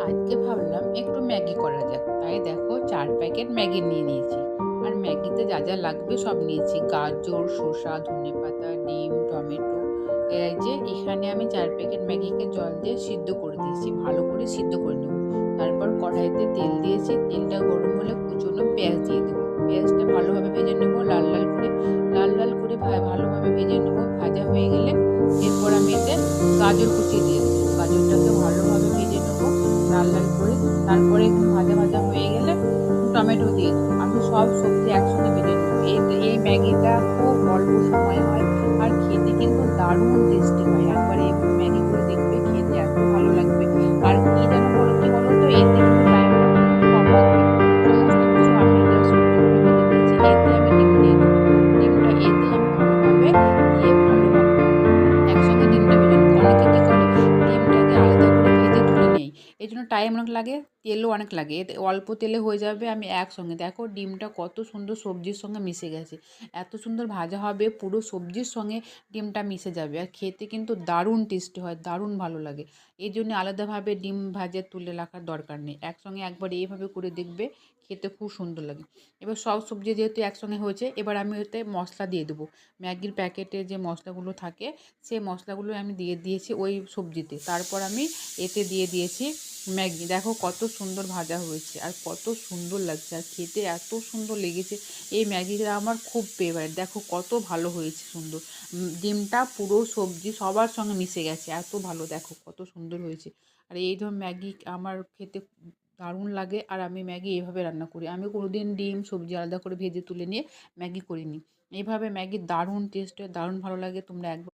আজকে ভাবলাম একটু ম্যাগি করা যাক। তাই দেখো ৪ প্যাকেট ম্যাগি নিয়ে নিয়েছি। আর ম্যাগিতে যা যা লাগবে সব নিয়েছি। গাজর, শসা, ধনেপাতা, ডিম, টমেটো। এই যে এখানে আমি ৪ প্যাকেট ম্যাগিকে জল দিয়ে সিদ্ধ করে দিয়েছি। ভালো করে সিদ্ধ করে নেব। তারপর কড়াইতে তেল দিয়েছি। তেলটা গরম হলে কুচনো পেঁয়াজ দিয়ে দেবো। পেঁয়াজটা ভালোভাবে ভেজে নেব লাল লাল করে। লাল লাল করে ভালোভাবে ভেজে নেব। ভাজা হয়ে গেলে এরপর আমি এতে গাজর কুচিয়ে দিয়ে দেবো। গাজরটাকে ভালোভাবে ভেজে নেব লাল লাল করে। তারপরে এখানে ভাজা ভাজা হয়ে গেলে টমেটো দিয়ে দেবো। আমি সব সবজি একসঙ্গে ভেজে নেবো। এই ম্যাগিটা খুব অল্প সময় হয় আর খেতে কিন্তু দারুণ টেস্টি হয়। একবার এইভাবে ম্যাগি করে দেখবে, খেতে এত ভালো লাগবে। আর কি বলো তো এতে কিন্তু টাইমটা খুব কম লাগবে। সমস্ত কিছু আমি যা সবজিগুলো ভেজে নিয়েছি এতে আমি ডিম দিয়ে দেবো। ডিমটা এতে আমি ভালোভাবে দিয়ে ভালোভাবে একসঙ্গে ডিমটা ভেজে নেবো। অনেকে কি করে ডিমটাকে আলাদা করে ভেজে তুলে নেয়। এজন্য টাইম অনেক লাগে, তেলও অনেক লাগে। এতে অল্প তেলে হয়ে যাবে। আমি একসঙ্গে দেখো ডিমটা কত সুন্দর সবজির সঙ্গে মিশে গেছে। এত সুন্দর ভাজা হবে পুরো সবজির সঙ্গে ডিমটা মিশে যাবে। আর খেতে কিন্তু দারুণ টেস্টি হয়, দারুণ ভালো লাগে। এই জন্য আলাদাভাবে ডিম ভাজে তুলে রাখার দরকার নেই। একসঙ্গে একবার এইভাবে করে দেখবে, খেতে খুব সুন্দর লাগে। এবার সব সবজি যেহেতু একসঙ্গে হয়েছে এবার আমি ওতে মশলা দিয়ে দেবো। ম্যাগির প্যাকেটে যে মশলাগুলো থাকে সেই মশলাগুলো আমি দিয়ে দিয়েছি ওই সবজিতে। তারপর আমি এতে দিয়ে দিয়েছি ম্যাগি। দেখো কত সুন্দর ভাজা হয়েছে আর কত সুন্দর লাগছে আর খেতে এত সুন্দর লেগেছে। এই ম্যাগিটা আমার খুব ফেভারিট। দেখো কত ভালো হয়েছে সুন্দর। ডিমটা পুরো সবজি সবার সঙ্গে মিশে গেছে, এত ভালো দেখো কত সুন্দর হয়েছে। আর এই ধর ম্যাগি আমার খেতে দারুণ লাগে। আর আমি ম্যাগি এইভাবে রান্না করি। আমি কোনোদিন ডিম সবজি আলাদা করে ভেজে তুলে নিয়ে ম্যাগি করিনি। এইভাবে ম্যাগি দারুণ টেস্ট হয়, দারুণ ভালো লাগে। তোমরা একবার